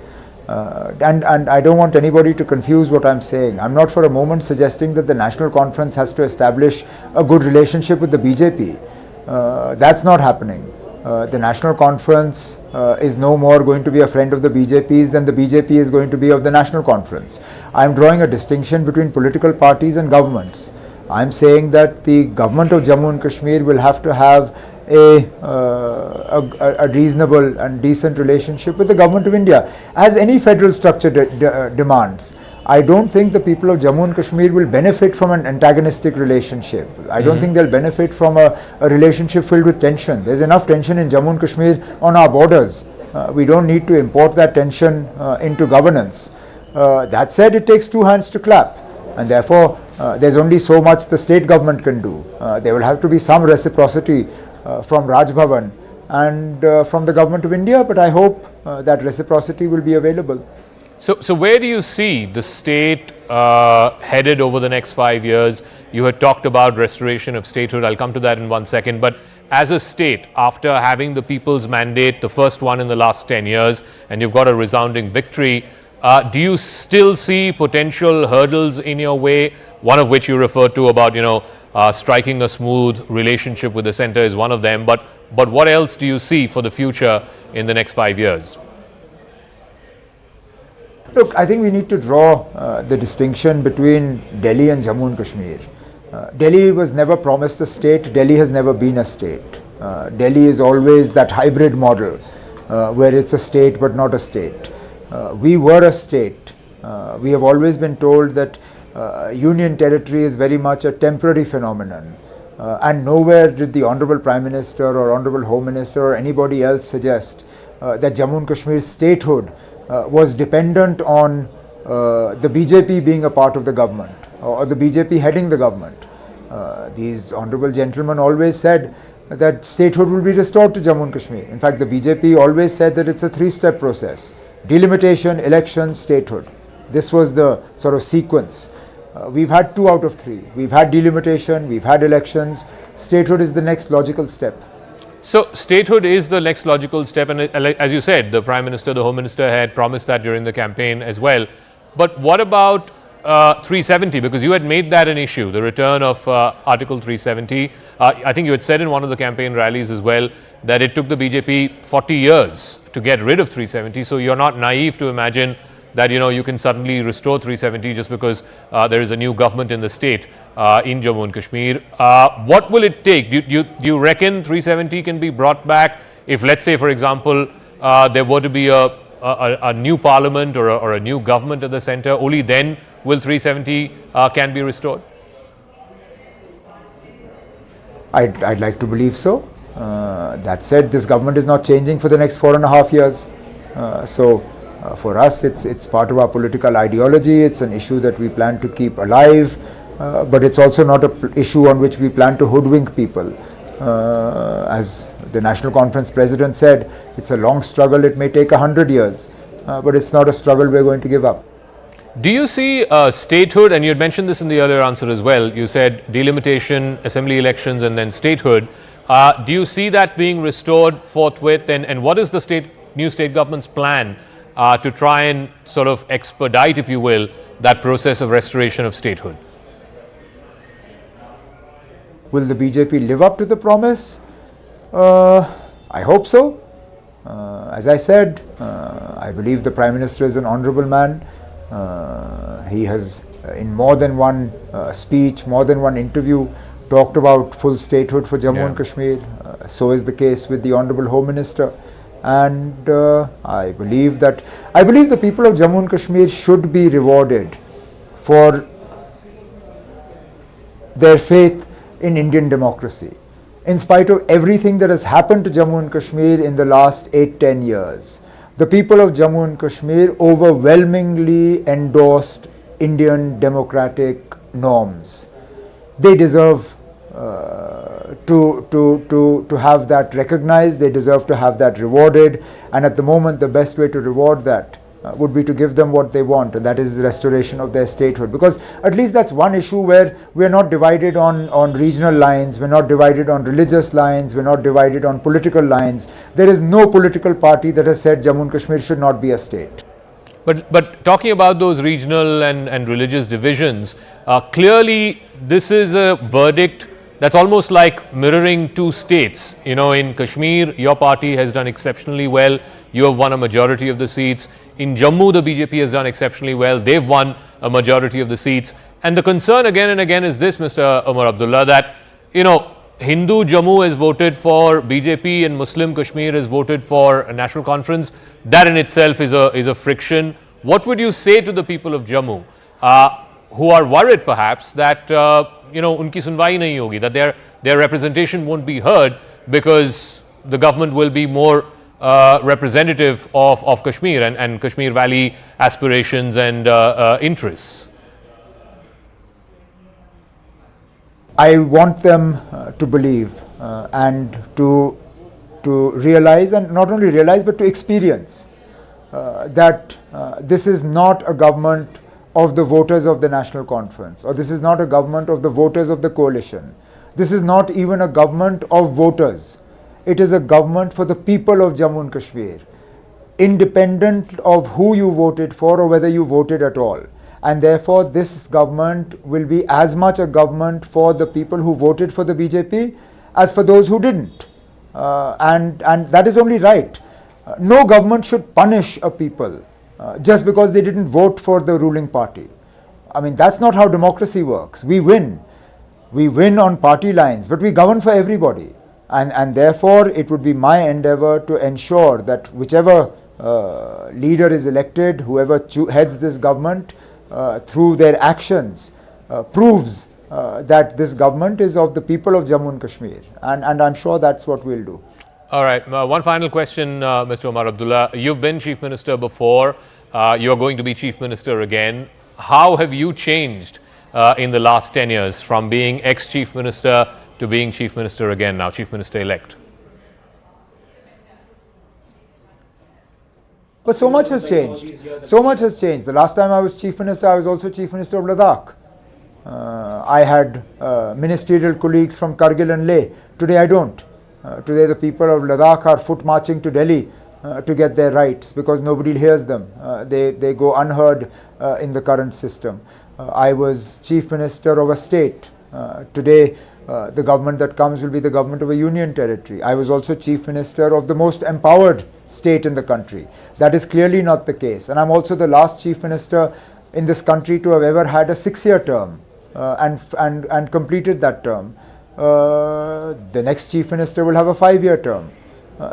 And I don't want anybody to confuse what I'm saying. I'm not for a moment suggesting that the National Conference has to establish a good relationship with the BJP. That's not happening. The National Conference is no more going to be a friend of the BJP's than the BJP is going to be of the National Conference. I'm drawing a distinction between political parties and governments. I'm saying that the government of Jammu and Kashmir will have to have a reasonable and decent relationship with the government of India, as any federal structure demands. I don't think the people of Jammu and Kashmir will benefit from an antagonistic relationship. I don't think they'll benefit from a relationship filled with tension. There's enough tension in Jammu and Kashmir on our borders. We don't need to import that tension into governance. That said, it takes two hands to clap, and therefore there's only so much the state government can do. There will have to be some reciprocity from Raj Bhavan and from the government of India, but I hope that reciprocity will be available. So where do you see the state headed over the next 5 years? You had talked about restoration of statehood. I'll come to that in 1 second. But as a state, after having the people's mandate, the first one in the last 10 years, and you've got a resounding victory, do you still see potential hurdles in your way? One of which you referred to about, striking a smooth relationship with the centre is one of them. But what else do you see for the future in the next 5 years? Look, I think we need to draw the distinction between Delhi and Jammu and Kashmir. Delhi was never promised a state. Delhi has never been a state. Delhi is always that hybrid model where it's a state but not a state. We were a state. We have always been told that union territory is very much a temporary phenomenon. And nowhere did the Honourable Prime Minister or Honourable Home Minister or anybody else suggest that Jammu and Kashmir's statehood was dependent on the BJP being a part of the government or the BJP heading the government. These honourable gentlemen always said that statehood will be restored to Jammu and Kashmir. In fact, the BJP always said that it's a three-step process: delimitation, elections, statehood. This was the sort of sequence. We've had 2 out of 3. We've had delimitation, we've had elections. Statehood is the next logical step. So statehood is the next logical step, and as you said, the Prime Minister, the Home Minister had promised that during the campaign as well. But what about 370? Because you had made that an issue, the return of Article 370. I think you had said in one of the campaign rallies as well that it took the BJP 40 years to get rid of 370. So you're not naive to imagine that you can suddenly restore 370 just because there is a new government in the state in Jammu and Kashmir. What will it take? Do you reckon 370 can be brought back if, let's say, for example, there were to be a new parliament or a new government at the centre? Only then will 370 can be restored? I'd like to believe so. That said, this government is not changing for the next 4.5 years. For us, it's part of our political ideology. It's an issue that we plan to keep alive, but it's also not an issue on which we plan to hoodwink people. As the National Conference President said, it's a long struggle. It may take 100 years, but it's not a struggle we're going to give up. Do you see statehood, and you had mentioned this in the earlier answer as well, you said delimitation, assembly elections, and then statehood. Do you see that being restored forthwith, and what is the new state government's plan to try and sort of expedite, if you will, that process of restoration of statehood? Will the BJP live up to the promise? I hope so. As I said, I believe the Prime Minister is an honourable man. He has, in more than one speech, more than one interview, talked about full statehood for Jammu and Kashmir. So is the case with the Honourable Home Minister. And I believe the people of Jammu and Kashmir should be rewarded for their faith in Indian democracy. in spite of everything that has happened to Jammu and Kashmir in the last 8-10 years, the people of Jammu and Kashmir overwhelmingly endorsed Indian democratic norms. They deserve to have that recognized, they deserve to have that rewarded, and at the moment the best way to reward that would be to give them what they want, and that is the restoration of their statehood. Because at least that's one issue where we're not divided on regional lines, we're not divided on religious lines, we're not divided on political lines. There is no political party that has said Jammu and Kashmir should not be a state. But talking about those regional and religious divisions, clearly this is a verdict that's almost like mirroring two states. You know, in Kashmir, your party has done exceptionally well. You have won a majority of the seats. In Jammu, the BJP has done exceptionally well. They've won a majority of the seats. And the concern again and again is this, Mr. Omar Abdullah, that, you know, Hindu Jammu has voted for BJP and Muslim Kashmir has voted for a national conference. That in itself is a friction. What would you say to the people of Jammu who are worried perhaps that unki sunwai nahi hogi, that their representation won't be heard because the government will be more representative of Kashmir and Kashmir Valley aspirations and interests? I want them to believe and to realize, and not only realize but to experience that this is not a government of the voters of the National Conference, or this is not a government of the voters of the coalition. This is not even a government of voters. It is a government for the people of Jammu and Kashmir, independent of who you voted for or whether you voted at all. And therefore this government will be as much a government for the people who voted for the BJP as for those who didn't. And that is only right. No government should punish a people just because they didn't vote for the ruling party. I mean, that's not how democracy works. We win. We win on party lines, but we govern for everybody. And therefore, it would be my endeavor to ensure that whichever leader is elected, whoever heads this government, through their actions, proves that this government is of the people of Jammu and Kashmir. And I'm sure that's what we'll do. All right. One final question, Mr. Omar Abdullah. You've been Chief Minister before. You're going to be Chief Minister again. How have you changed in the last 10 years from being ex-Chief Minister to being Chief Minister again, now Chief Minister-elect? But so much has changed. So much has changed. The last time I was Chief Minister, I was also Chief Minister of Ladakh. I had ministerial colleagues from Kargil and Leh. Today I don't. Today the people of Ladakh are foot marching to Delhi to get their rights because nobody hears them. They go unheard in the current system. I was Chief Minister of a state. Today the government that comes will be the government of a union territory. I was also Chief Minister of the most empowered state in the country. That is clearly not the case. And I'm also the last Chief Minister in this country to have ever had a 6-year term and completed that term. The next Chief Minister will have a 5-year term.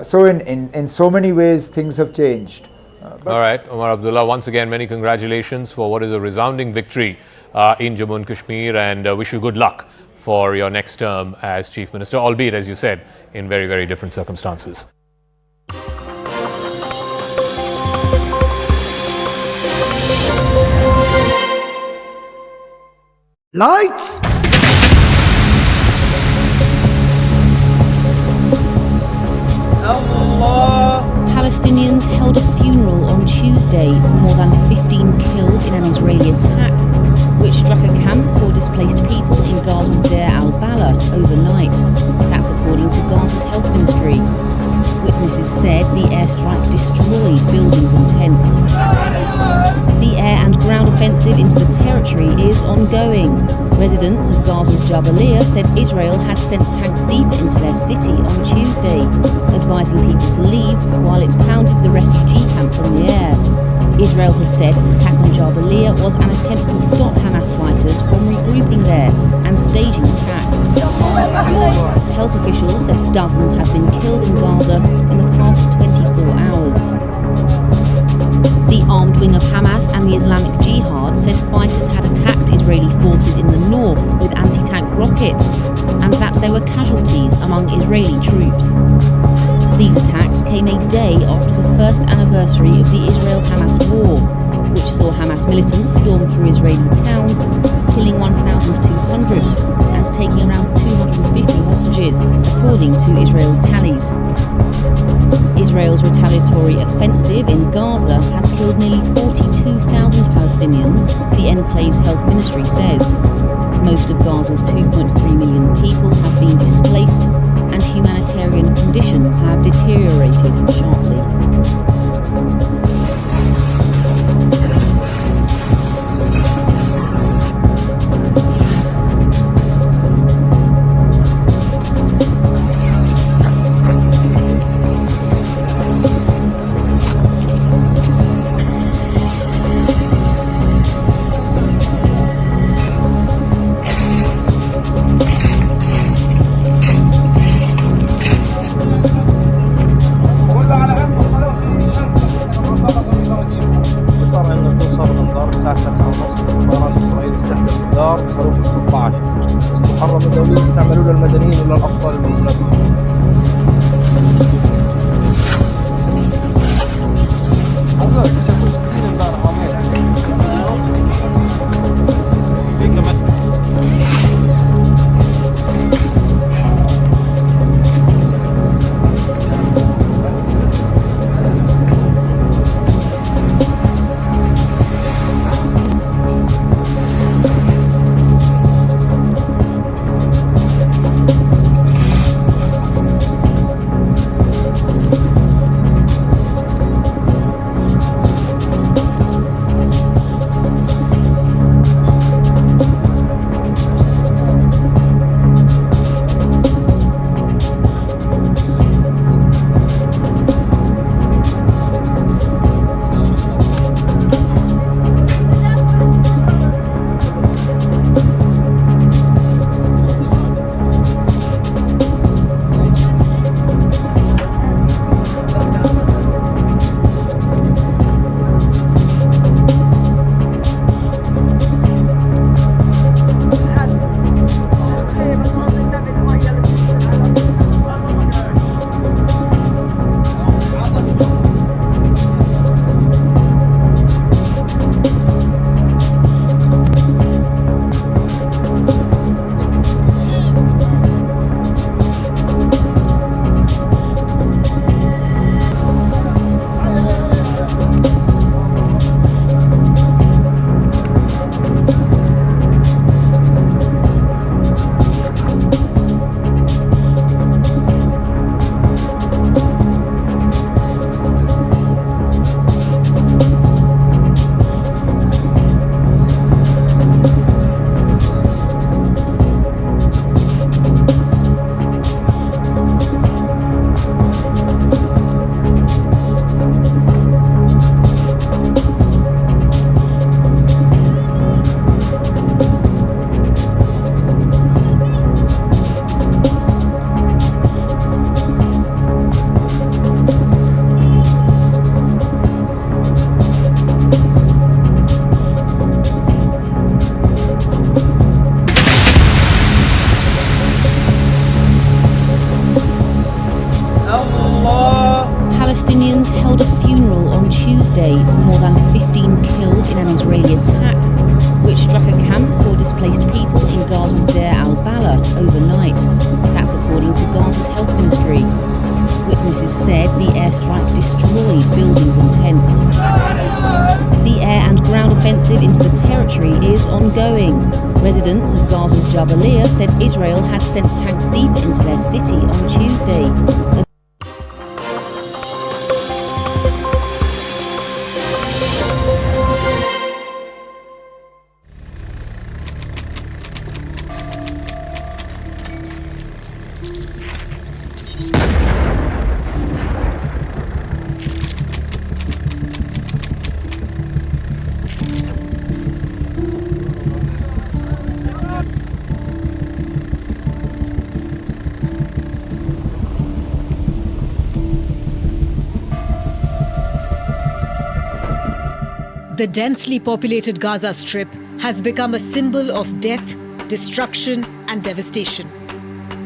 So in so many ways things have changed. All right, Omar Abdullah, once again many congratulations for what is a resounding victory in Jammu and Kashmir, and wish you good luck for your next term as Chief Minister, albeit, as you said, in very, very different circumstances. Lights! Palestinians held a funeral on Tuesday for more than 15 killed in an Israeli attack, which struck a camp for displaced people in Gaza's Deir al-Balah overnight. That's according to Gaza's health ministry. Witnesses said the airstrike destroyed buildings and tents. The air and ground offensive into the territory is ongoing. Residents of Gaza's Jabalia said Israel had sent tanks deeper into their city on Tuesday, advising people to leave while it pounded the refugee camp from the air. Israel has said its attack on Jabalia was an attempt to stop Hamas fighters from regrouping there and staging attacks. Health officials said dozens have been killed in Gaza in the past 24 hours. The armed wing of Hamas and the Islamic Jihad said fighters had attacked Israeli forces in the north with anti-tank rockets, and that there were casualties among Israeli troops. These attacks came a day after the first anniversary of the Israel-Hamas war, which saw Hamas militants storm through Israeli towns, killing 1,200 and taking around 250 hostages, according to Israel's tallies. Israel's retaliatory offensive in Gaza has killed nearly 42,000 Palestinians, the enclave's health ministry says. Most of Gaza's 2.3 million people have been displaced, and humanitarian conditions have deteriorated sharply. Palestinians held a funeral on Tuesday for more than 15 killed in an Israeli attack, which struck a camp for displaced people in Gaza's Deir al-Balah overnight. That's according to Gaza's health ministry. Witnesses said the airstrike destroyed buildings and tents. The air and ground offensive into the territory is ongoing. Residents of Gaza's Jabalia said Israel had sent tanks deeper into their city on Tuesday. The densely populated Gaza Strip has become a symbol of death, destruction, and devastation.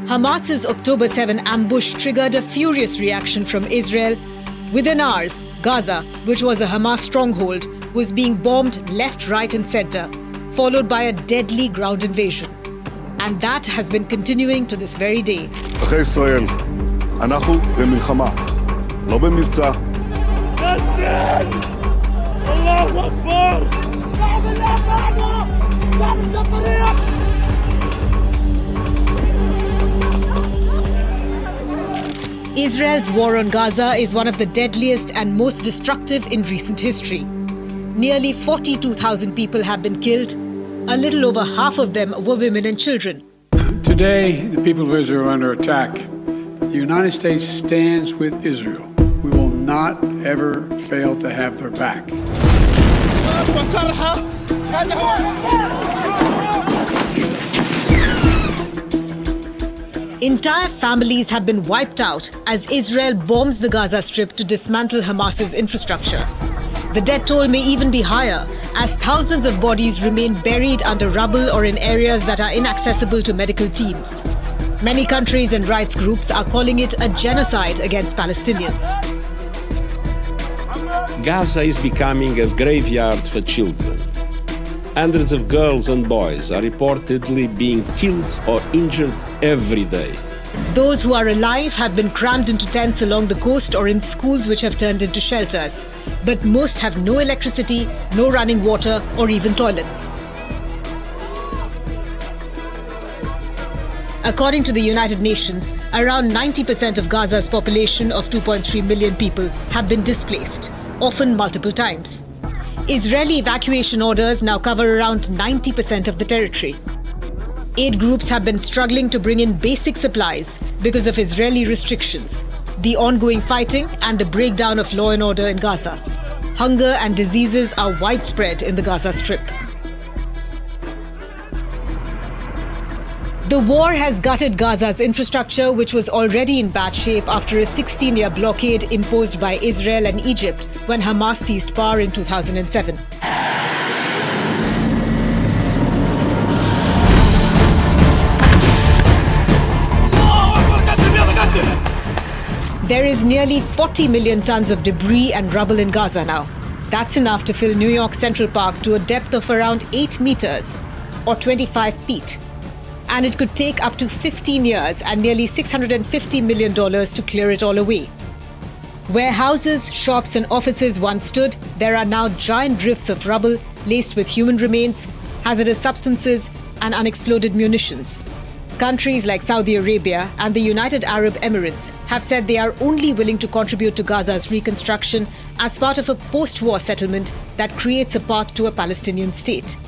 Hamas's October 7 ambush triggered a furious reaction from Israel. Within hours, Gaza, which was a Hamas stronghold, was being bombed left, right, and center, followed by a deadly ground invasion. And that has been continuing to this very day. אחרי ישראל, אנחנו במלחמה, לא במבצע. الله أكبر! شعب الله معنا! شعب الجمهورية! Israel's war on Gaza is one of the deadliest and most destructive in recent history. Nearly 42,000 people have been killed. A little over half of them were women and children. Today, the people of Israel are under attack. The United States stands with Israel. We will not ever fail to have their back. Entire families have been wiped out as Israel bombs the Gaza Strip to dismantle Hamas's infrastructure. The death toll may even be higher, as thousands of bodies remain buried under rubble or in areas that are inaccessible to medical teams. Many countries and rights groups are calling it a genocide against Palestinians. Gaza is becoming a graveyard for children. Hundreds of girls and boys are reportedly being killed or injured every day. Those who are alive have been crammed into tents along the coast or in schools which have turned into shelters. But most have no electricity, no running water, or even toilets. According to the United Nations, around 90% of Gaza's population of 2.3 million people have been displaced, often multiple times. Israeli evacuation orders now cover around 90% of the territory. Aid groups have been struggling to bring in basic supplies because of Israeli restrictions, the ongoing fighting, and the breakdown of law and order in Gaza. Hunger and diseases are widespread in the Gaza Strip. The war has gutted Gaza's infrastructure, which was already in bad shape after a 16-year blockade imposed by Israel and Egypt when Hamas seized power in 2007. There is nearly 40 million tons of debris and rubble in Gaza now. That's enough to fill New York Central Park to a depth of around 8 meters, or 25 feet. And it could take up to 15 years and nearly $650 million to clear it all away. Where houses, shops and offices once stood, there are now giant drifts of rubble laced with human remains, hazardous substances and unexploded munitions. Countries like Saudi Arabia and the United Arab Emirates have said they are only willing to contribute to Gaza's reconstruction as part of a post-war settlement that creates a path to a Palestinian state.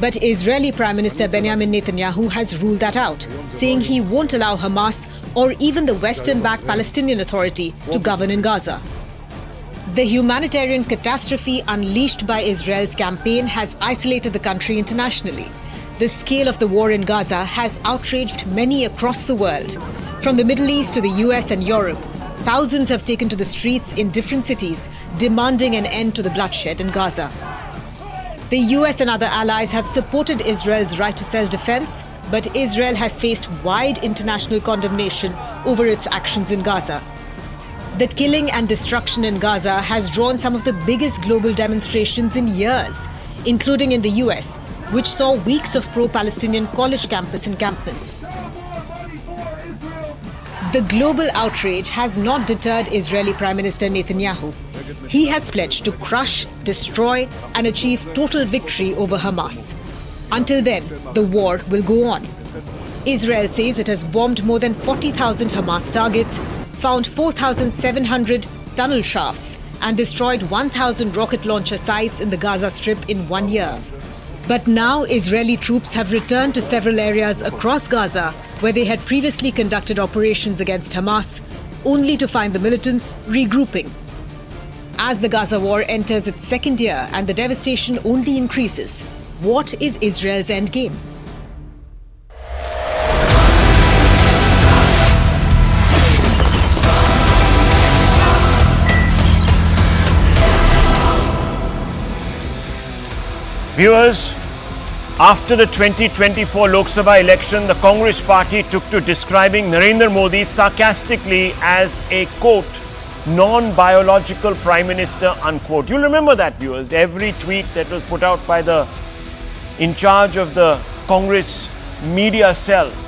But Israeli Prime Minister Benjamin Netanyahu has ruled that out, saying he won't allow Hamas or even the Western-backed Palestinian Authority to govern in Gaza. The humanitarian catastrophe unleashed by Israel's campaign has isolated the country internationally. The scale of the war in Gaza has outraged many across the world. From the Middle East to the US and Europe, thousands have taken to the streets in different cities, demanding an end to the bloodshed in Gaza. The US and other allies have supported Israel's right to self-defense, but Israel has faced wide international condemnation over its actions in Gaza. The killing and destruction in Gaza has drawn some of the biggest global demonstrations in years, including in the US, which saw weeks of pro-Palestinian college campus encampments. The global outrage has not deterred Israeli Prime Minister Netanyahu. He has pledged to crush, destroy, and achieve total victory over Hamas. Until then, the war will go on. Israel says it has bombed more than 40,000 Hamas targets, found 4,700 tunnel shafts, and destroyed 1,000 rocket launcher sites in the Gaza Strip in 1 year. But now Israeli troops have returned to several areas across Gaza where they had previously conducted operations against Hamas, only to find the militants regrouping. As the Gaza war enters its second year and the devastation only increases, what is Israel's endgame? Viewers, after the 2024 Lok Sabha election, the Congress party took to describing Narendra Modi sarcastically as a, quote, non-biological prime minister, unquote. You'll remember that, viewers. Every tweet that was put out by the in charge of the Congress media cell